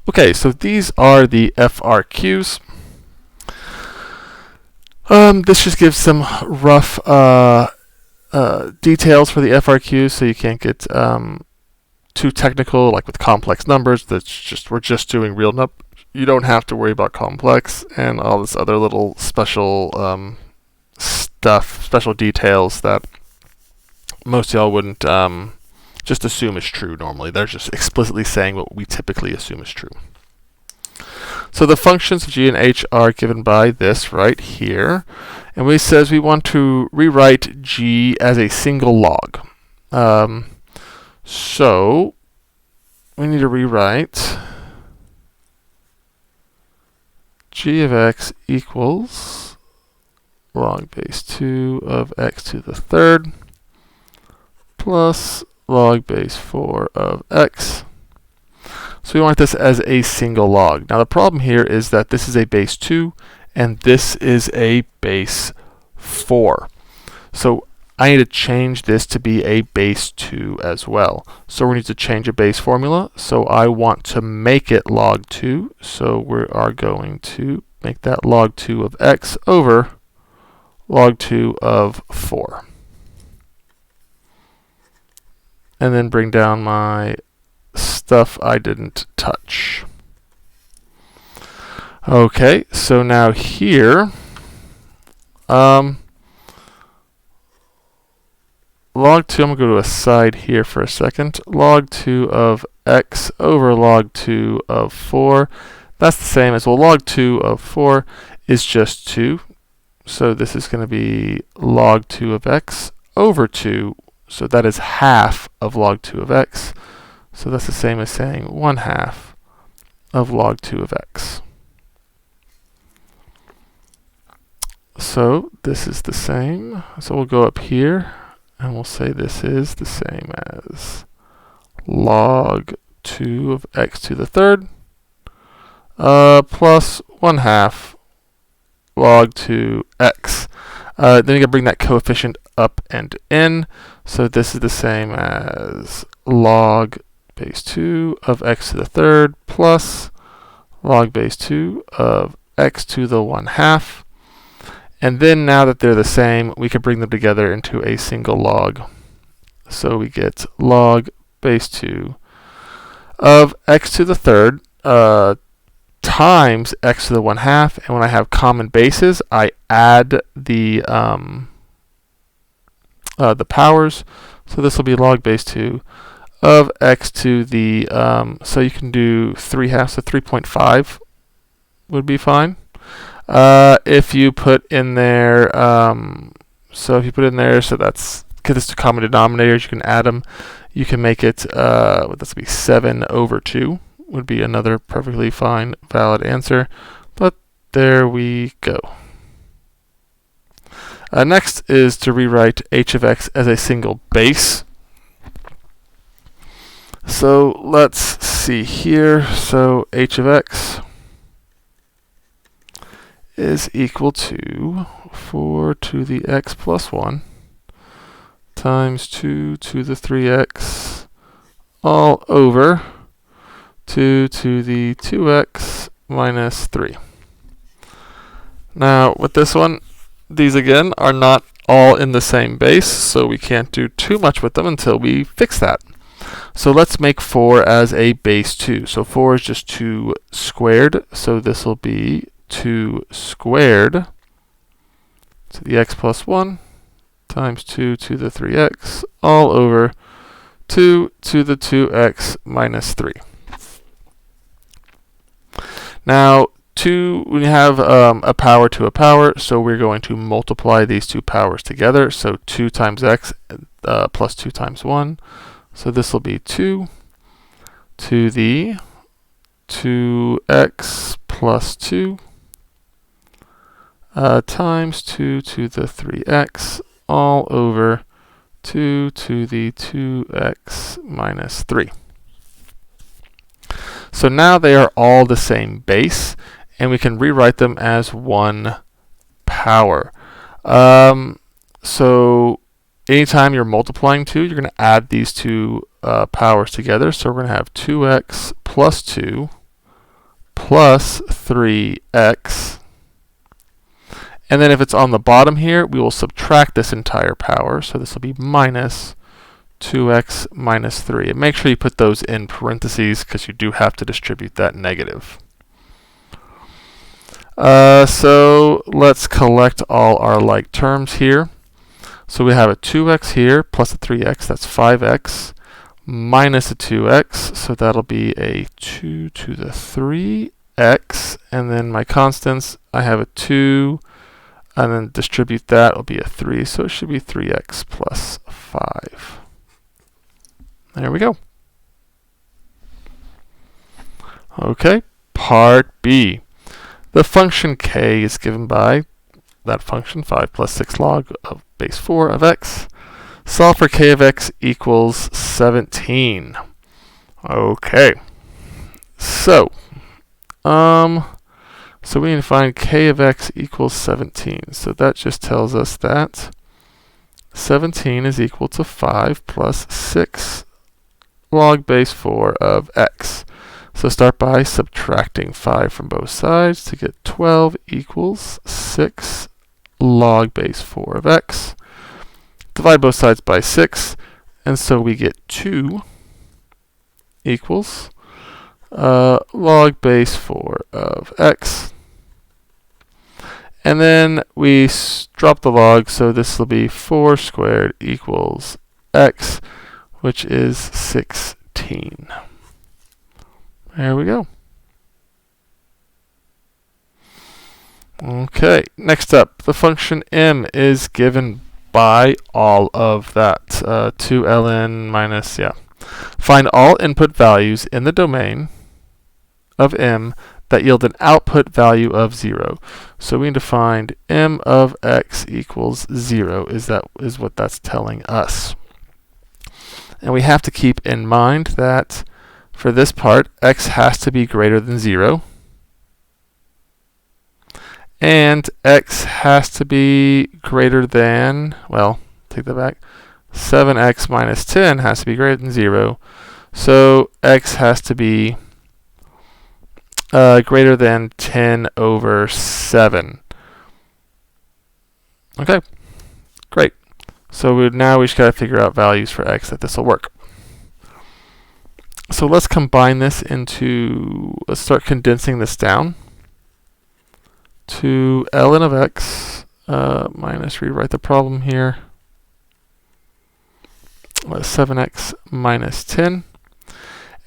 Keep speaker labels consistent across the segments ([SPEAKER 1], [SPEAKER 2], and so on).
[SPEAKER 1] Okay, so these are the FRQs. This just gives some rough details for the FRQs, so you can't get too technical, like with complex numbers. We're just doing real numbers. You don't have to worry about complex and all this other little special stuff, special details that most of y'all wouldn't just assume is true normally. They're just explicitly saying what we typically assume is true. So the functions of g and h are given by this right here. And we says we want to rewrite g as a single log. So we need to rewrite g of x equals log base 2 of x to the third plus log base 4 of x. So we want this as a single log. Now the problem here is that this is a base 2 and this is a base 4. So I need to change this to be a base 2 as well. So we need to change a base formula. So I want to make it log 2. So we are going to make that log 2 of x over log 2 of 4. And then bring down my stuff I didn't touch. Okay, so now here, log 2, I'm going to go to a side here for a second. Log 2 of x over log 2 of 4. That's the same as, well, log 2 of 4 is just 2. So this is going to be log 2 of x over 2. So that is half of log 2 of x. So that's the same as saying 1/2 of log 2 of x. So this is the same. So we'll go up here and we'll say this is the same as log 2 of x to the third plus 1/2 log 2x. Then you can bring that coefficient up and in. So this is the same as log base 2 of x to the third plus log base 2 of x to the 1/2. And then now that they're the same, we can bring them together into a single log. So we get log base 2 of x to the third times x to the 1/2. And when I have common bases, I add the powers. So this will be log base 2 of x to the, so you can do 3/2, so 3.5 would be fine. If you put in there, so that's, get this to common denominators, you can add them. You can make it, this would be 7 over 2 would be another perfectly fine, valid answer. But there we go. Next is to rewrite h of x as a single base. So let's see here. So h of x is equal to 4 to the x plus 1 times 2 to the 3x all over 2 to the 2x minus 3. Now with this one, these again are not all in the same base, so we can't do too much with them until we fix that. So let's make 4 as a base 2. So 4 is just 2 squared, so this will be 2 squared to the x plus 1 times 2 to the 3x all over 2 to the 2x minus 3. Now, we have a power to a power, so we're going to multiply these two powers together. So 2 times x plus 2 times 1. So this will be 2 to the 2x plus 2 times 2 to the 3x all over 2 to the 2x minus 3. So now they are all the same base, and we can rewrite them as one power. So anytime you're multiplying 2, you're going to add these two powers together. So we're going to have 2x plus 2 plus 3x. And then if it's on the bottom here, we will subtract this entire power. So this will be minus 2x minus 3. And make sure you put those in parentheses because you do have to distribute that negative. So let's collect all our like terms here. So we have a 2x here plus a 3x, that's 5x, minus a 2x, so that'll be a 2 to the 3x, and then my constants, I have a 2, and then distribute that, will be a 3, so it should be 3x plus 5. There we go. Okay, part B. The function k is given by that function, 5 plus 6 log of base 4 of x. Solve for k of x equals 17. Okay. So we need to find k of x equals 17. So that just tells us that 17 is equal to 5 plus 6 log base 4 of x. So start by subtracting 5 from both sides to get 12 equals 6 log base 4 of x. Divide both sides by 6, and so we get 2 equals log base 4 of x. And then we drop the log, so this will be 4 squared equals x, which is 16. There we go. Okay, next up, the function m is given by all of that, 2ln minus, Find all input values in the domain of m that yield an output value of 0. So we need to find m of x equals 0, is what that's telling us. And we have to keep in mind that for this part, x has to be greater than 0. And x has to be greater than, well, take that back, 7x minus 10 has to be greater than 0. So x has to be greater than 10 over 7. Okay, great. So now we just got to figure out values for x that this will work. So let's combine this into, let's start condensing this down to ln of x minus, rewrite the problem here, 7x minus 10.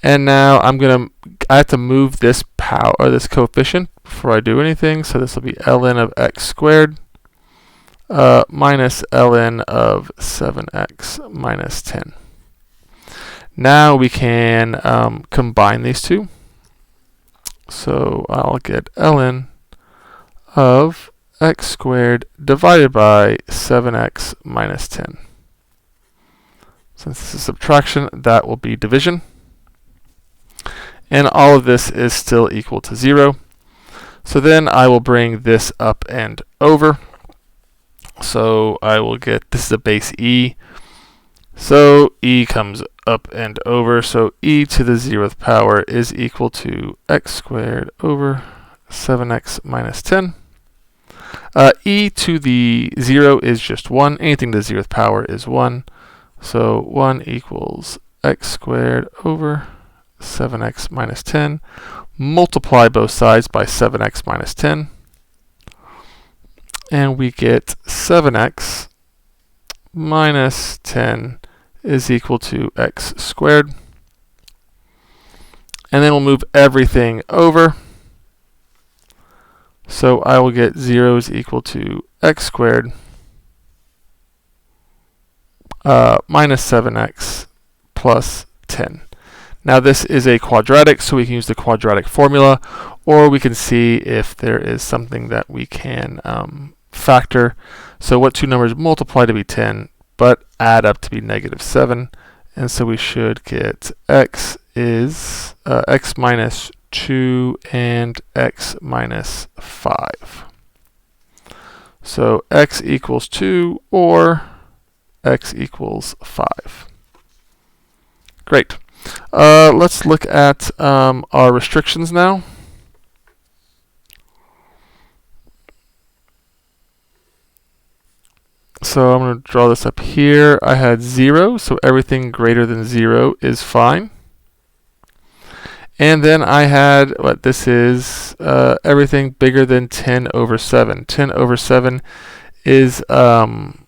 [SPEAKER 1] And now I have to move this power, or this coefficient, before I do anything. So this will be ln of x squared minus ln of 7x minus 10. Now we can combine these two. So I'll get ln of x squared divided by 7x minus 10. Since this is subtraction, that will be division. And all of this is still equal to 0. So then I will bring this up and over. So I will get, this is a base e. So e comes up and over. So e to the 0th power is equal to x squared over 7x minus 10. E to the 0 is just 1. Anything to the 0th power is 1. So 1 equals x squared over 7x minus 10. Multiply both sides by 7x minus 10. And we get 7x minus 10 is equal to x squared. And then we'll move everything over. So I will get 0 is equal to x squared minus 7x plus 10. Now this is a quadratic, so we can use the quadratic formula, or we can see if there is something that we can factor. So what two numbers multiply to be 10, but add up to be negative 7. And so we should get x is x minus 2 and x minus 5. So x equals 2 or x equals 5. Great. Let's look at our restrictions now. So we have So I'm going to draw this up here. I had 0, so everything greater than 0 is fine. And then I had, what this is, everything bigger than 10 over 7. 10 over 7 is, let's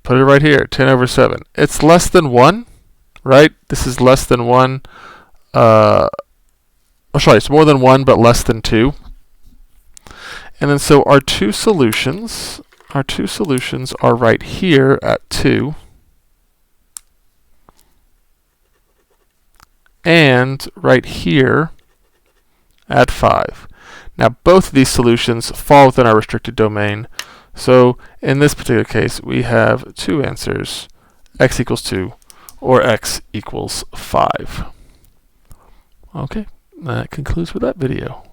[SPEAKER 1] put it right here, 10 over 7. It's less than 1, right? This is less than 1. It's more than 1, but less than 2. And then so our two solutions are right here at 2. And right here at 5. Now both of these solutions fall within our restricted domain. So in this particular case, we have two answers, x equals 2 or x equals 5. Okay, that concludes with that video.